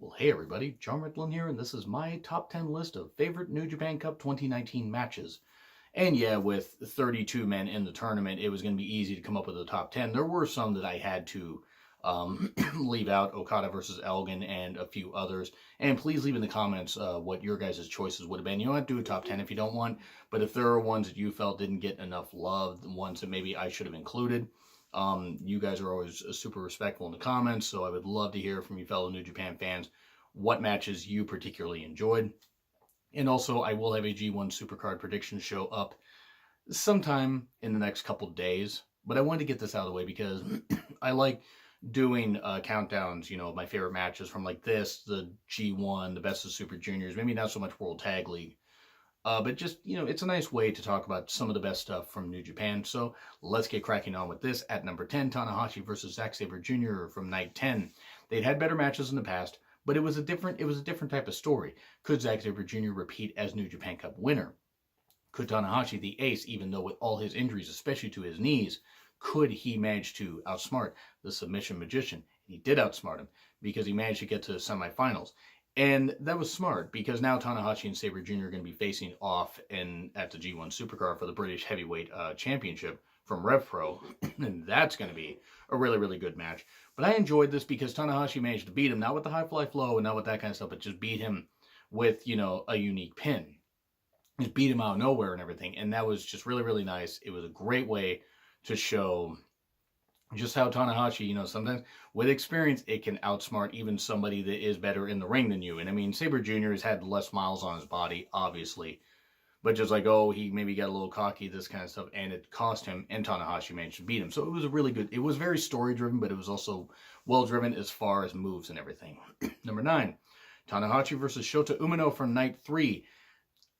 Well, hey everybody, John Ricklin here, and this is my top 10 list of favorite New Japan Cup 2019 matches. And yeah, with 32 men in the tournament, it was going to be easy to come up with a top 10. There were some that I had to leave out, Okada versus Elgin and a few others. And please leave in the comments what your guys' choices would have been. You don't have to do a top 10 if you don't want, but if there are ones that you felt didn't get enough love, the ones that maybe I should have included, you guys are always super respectful in the comments, so I would love to hear from you fellow New Japan fans what matches you particularly enjoyed. And also, I will have a G1 Supercard prediction show up sometime in the next couple days. But I wanted to get this out of the way because I like doing countdowns, my favorite matches from like this, the G1, the Best of Super Juniors, maybe not so much World Tag League. But just, it's a nice way to talk about some of the best stuff from New Japan. So let's get cracking on with this. At number 10, Tanahashi versus Zack Sabre Jr. from night 10. They'd had better matches in the past, but it was a different type of story. Could Zack Sabre Jr. repeat as New Japan Cup winner? Could Tanahashi, the ace, even though with all his injuries, especially to his knees, could he manage to outsmart the submission magician? He did outsmart him because he managed to get to the semifinals. And that was smart because now Tanahashi and Sabre Jr. are going to be facing off at the G1 Supercard for the British Heavyweight Championship from Rev Pro, and that's going to be a really, really good match. But I enjoyed this because Tanahashi managed to beat him, not with the high fly flow and not with that kind of stuff, but just beat him with, a unique pin. Just beat him out of nowhere and everything, and that was just really, really nice. It was a great way to show just how Tanahashi, sometimes with experience, it can outsmart even somebody that is better in the ring than you. And I mean, Sabre Jr. has had less miles on his body, obviously, but just like, he maybe got a little cocky, this kind of stuff, and it cost him, and Tanahashi managed to beat him. So it was it was very story-driven, but it was also well-driven as far as moves and everything. Number 9, Tanahashi versus Shota Umino from night 3.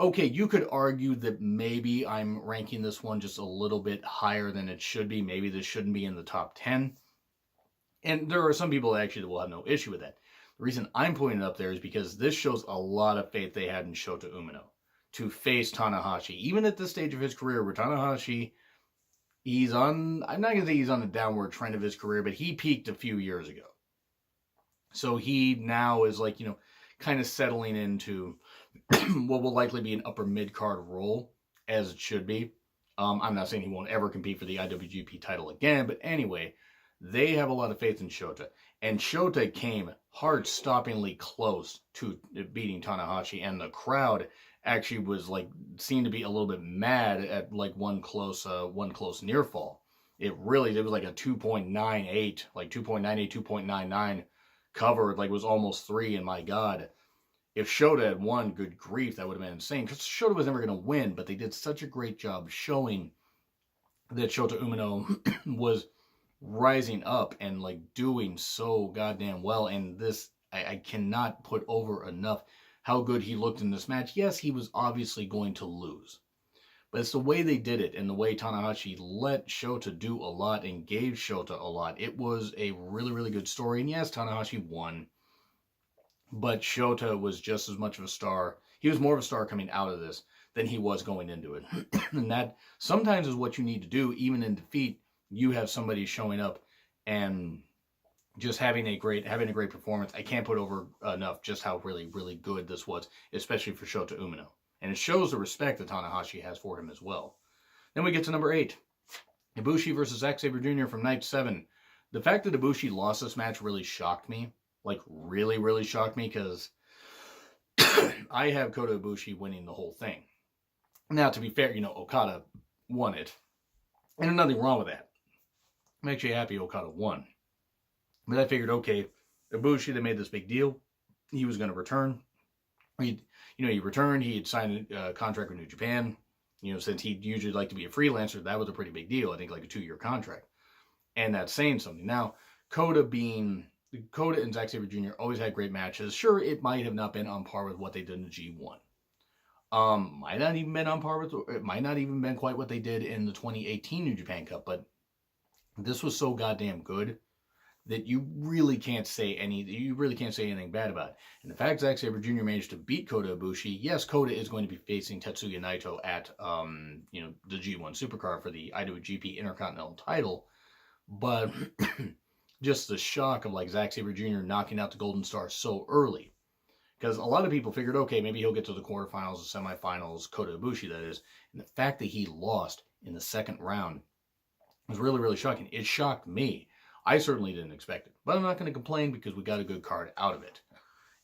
Okay, you could argue that maybe I'm ranking this one just a little bit higher than it should be. Maybe this shouldn't be in the top 10. And there are some people that will have no issue with that. The reason I'm putting it up there is because this shows a lot of faith they had in Shota Umino to face Tanahashi. Even at this stage of his career where Tanahashi, I'm not going to say he's on the downward trend of his career, but he peaked a few years ago. So he now is kind of settling into what will likely be an upper mid-card role, as it should be. I'm not saying he won't ever compete for the IWGP title again, but anyway, they have a lot of faith in Shota. And Shota came heart-stoppingly close to beating Tanahashi, and the crowd actually was seemed to be a little bit mad at one close near fall. It was like a 2.98, 2.98, 2.99 cover, was almost 3, and my God. If Shota had won, good grief, that would have been insane. Because Shota was never going to win, but they did such a great job showing that Shota Umino was rising up and doing so goddamn well. And this, I cannot put over enough how good he looked in this match. Yes, he was obviously going to lose, but it's the way they did it and the way Tanahashi let Shota do a lot and gave Shota a lot. It was a really, really good story. And yes, Tanahashi won, but Shota was just as much of a star. He was more of a star coming out of this than he was going into it. And that sometimes is what you need to do. Even in defeat, you have somebody showing up and just having a great performance. I can't put over enough just how really, really good this was, especially for Shota Umino. And it shows the respect that Tanahashi has for him as well. Then we get to number 8. Ibushi versus Zack Sabre Jr. from night 7. The fact that Ibushi lost this match really shocked me. Really, really shocked me because I have Kota Ibushi winning the whole thing. Now, to be fair, Okada won it. And there's nothing wrong with that. I'm actually happy Okada won. But I figured, okay, Ibushi, they made this big deal. He was going to return. He returned. He had signed a contract with New Japan. Since he'd usually like to be a freelancer, that was a pretty big deal. I think a 2-year contract. And that's saying something. Now, Kota and Zack Sabre Jr. always had great matches. Sure, it might have not been on par with what they did in the G1. Might not even been on par with, it might not even been quite what they did in the 2018 New Japan Cup, but this was so goddamn good that you really can't say anything bad about it. And the fact Zack Sabre Jr. managed to beat Kota Ibushi, yes, Kota is going to be facing Tetsuya Naito at the G1 Supercard for the IWGP Intercontinental title, but just the shock of like Zack Sabre Jr. knocking out the Golden Star so early. Because a lot of people figured, okay, maybe he'll get to the quarterfinals or semifinals, Kota Ibushi, that is. And the fact that he lost in the second round was really, really shocking. It shocked me. I certainly didn't expect it. But I'm not going to complain because we got a good card out of it.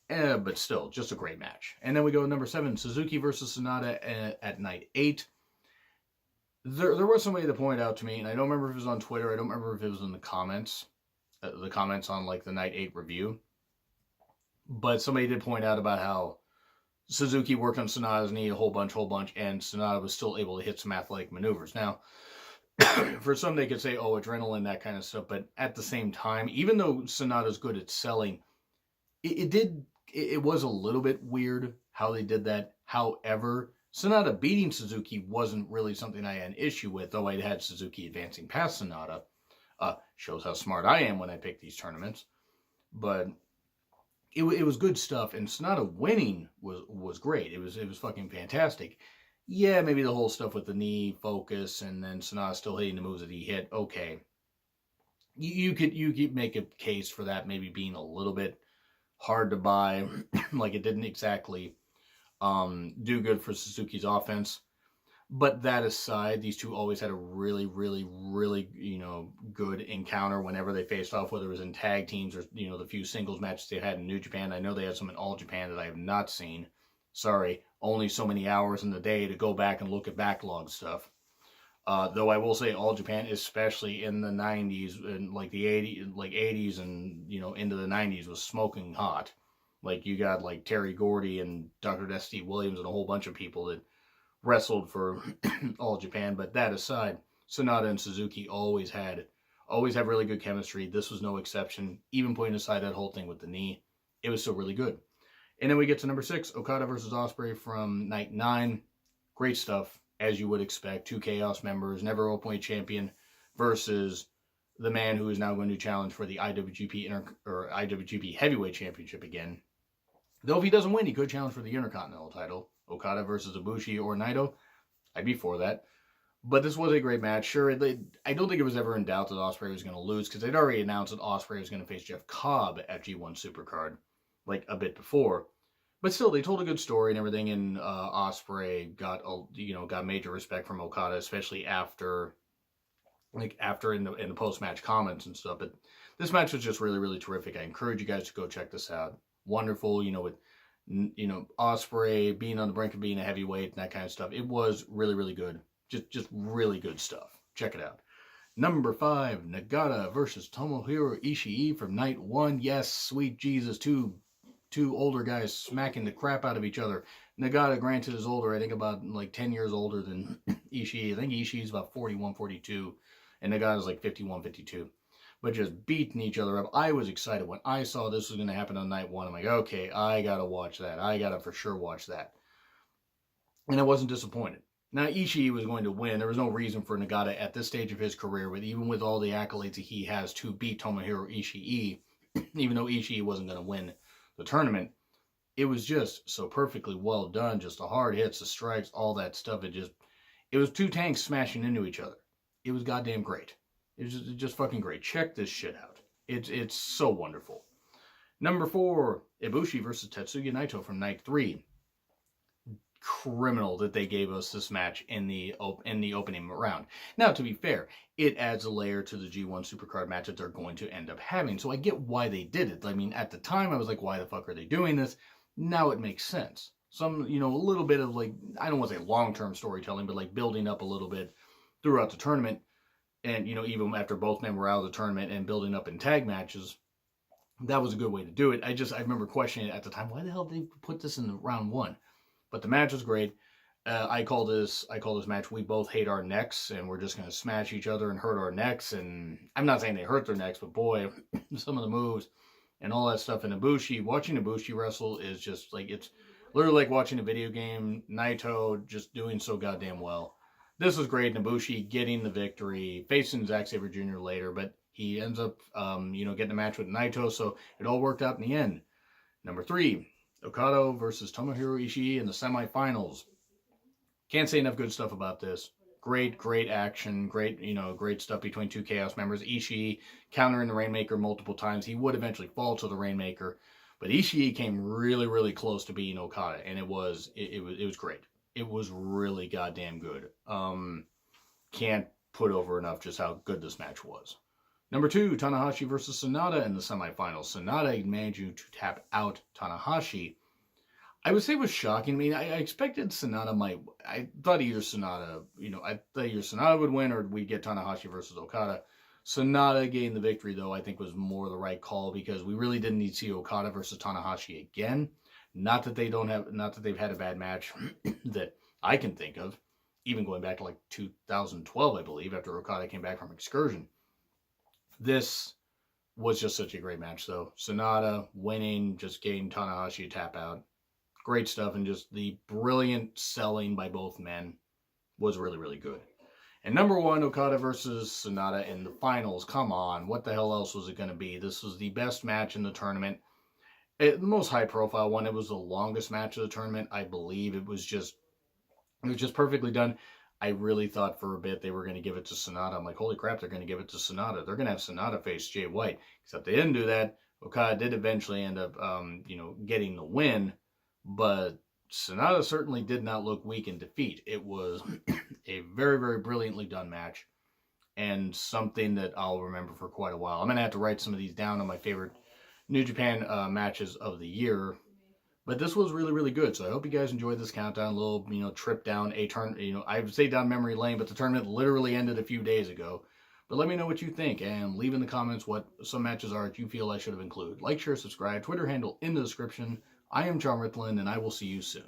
But still, just a great match. And then we go to number 7, Suzuki versus Sanada at night 8. There was somebody that pointed out to me, and I don't remember if it was on Twitter, I don't remember if it was in the comments on like the night 8 review. But somebody did point out about how Suzuki worked on Sanada's knee a whole bunch, and Sanada was still able to hit some athletic maneuvers. Now, for some, they could say, oh, adrenaline, that kind of stuff. But at the same time, even though Sanada's good at selling, it was a little bit weird how they did that. However, Sanada beating Suzuki wasn't really something I had an issue with, though I had Suzuki advancing past Sanada. Shows how smart I am when I pick these tournaments. But it was good stuff, and Sanada winning was great. It was fucking fantastic. Yeah, maybe the whole stuff with the knee focus, and then Sanada still hitting the moves that he hit. Okay, you could make a case for that maybe being a little bit hard to buy, like it didn't exactly do good for Suzuki's offense. But that aside, these two always had a really, really, really, good encounter whenever they faced off, whether it was in tag teams or, the few singles matches they had in New Japan. I know they had some in All Japan that I have not seen. Sorry, only so many hours in the day to go back and look at backlog stuff. Though I will say All Japan, especially in the 90s and like the 80s and, into the 90s was smoking hot. Like you got like Terry Gordy and Dr. Dusty Williams and a whole bunch of people that wrestled for All Japan. But that aside, Sanada and Suzuki always have really good chemistry. This was no exception. Even putting aside that whole thing with the knee, it was still really good. And then we get to number 6, Okada versus Ospreay from night 9. Great stuff, as you would expect. 2 Chaos members, never openweight champion versus the man who is now going to challenge for the IWGP Heavyweight Championship again. Though if he doesn't win, he could challenge for the Intercontinental title. Okada versus Ibushi or Naito, I'd be for that. But this was a great match. Sure, I don't think it was ever in doubt that Ospreay was going to lose, because they'd already announced that Ospreay was going to face Jeff Cobb at G1 Supercard, like a bit before. But still, they told a good story and everything, and Ospreay got major respect from Okada, especially after in the post-match comments and stuff. But this match was just really, really terrific. I encourage you guys to go check this out. Wonderful, with Ospreay being on the brink of being a heavyweight and that kind of stuff. It was really, really good. Just really good stuff. Check it out. Number 5, Nagata versus Tomohiro Ishii from night 1. Yes, sweet Jesus, two older guys smacking the crap out of each other. Nagata, granted, is older. I think about like 10 years older than Ishii. I think Ishii's about 41, 42, and Nagata's like 51, 52. But just beating each other up. I was excited when I saw this was going to happen on night 1. I'm like, okay, I got to watch that. I got to for sure watch that. And I wasn't disappointed. Now, Ishii was going to win. There was no reason for Nagata at this stage of his career, even with all the accolades that he has, to beat Tomohiro Ishii, even though Ishii wasn't going to win the tournament. It was just so perfectly well done. Just the hard hits, the strikes, all that stuff. It was 2 tanks smashing into each other. It was goddamn great. It was just fucking great. Check this shit out. It's so wonderful. Number 4, Ibushi versus Tetsuya Naito from night 3. Criminal that they gave us this match in the opening round. Now, to be fair, it adds a layer to the G1 Supercard match that they're going to end up having. So I get why they did it. I mean, at the time, I was like, why the fuck are they doing this? Now it makes sense. Some, a little bit of like, I don't want to say long-term storytelling, but like building up a little bit throughout the tournament. And, even after both men were out of the tournament and building up in tag matches, that was a good way to do it. I remember questioning it at the time, why the hell did they put this in the round 1? But the match was great. I call this match, we both hate our necks, and we're just going to smash each other and hurt our necks. And I'm not saying they hurt their necks, but boy, some of the moves and all that stuff. And watching Ibushi wrestle is just like, it's literally like watching a video game. Naito just doing so goddamn well. This was great. Ibushi getting the victory, facing Zack Sabre Jr. later, but he ends up, getting a match with Naito, so it all worked out in the end. Number 3, Okada versus Tomohiro Ishii in the semifinals. Can't say enough good stuff about this. great action, great stuff between two Chaos members. Ishii countering the Rainmaker multiple times. He would eventually fall to the Rainmaker, but Ishii came really close to beating Okada, and it was great. It was really goddamn good. Can't put over enough just how good this match was. Number 2, Tanahashi versus Sanada in the semifinals. Sanada managed to tap out Tanahashi. I would say it was shocking. I mean, I expected Sanada might. I thought either Sanada would win, or we'd get Tanahashi versus Okada. Sanada getting the victory, though, I think was more the right call, because we really didn't need to see Okada versus Tanahashi again. Not that they've had a bad match that I can think of, even going back to like 2012, I believe, after Okada came back from excursion. This was just such a great match, though. Sanada winning, just getting Tanahashi to tap out. Great stuff, and just the brilliant selling by both men was really good. And number 1, Okada versus Sanada in the finals. Come on, what the hell else was it going to be? This was the best match in the tournament. The most high-profile one. It was the longest match of the tournament, I believe. It was just perfectly done. I really thought for a bit they were going to give it to Sanada. I'm like, holy crap, they're going to give it to Sanada. They're going to have Sanada face Jay White. Except they didn't do that. Okada did eventually end up, getting the win. But Sanada certainly did not look weak in defeat. It was a very brilliantly done match, and something that I'll remember for quite a while. I'm going to have to write some of these down on my favorite New Japan matches of the year. But this was really good, so I hope you guys enjoyed this countdown, a little, trip down a turn, I would say down memory lane, but the tournament literally ended a few days ago. But let me know what you think, and leave in the comments what some matches are that you feel I should have included. Like, share, subscribe, Twitter handle in the description. I am John Ritlin, and I will see you soon.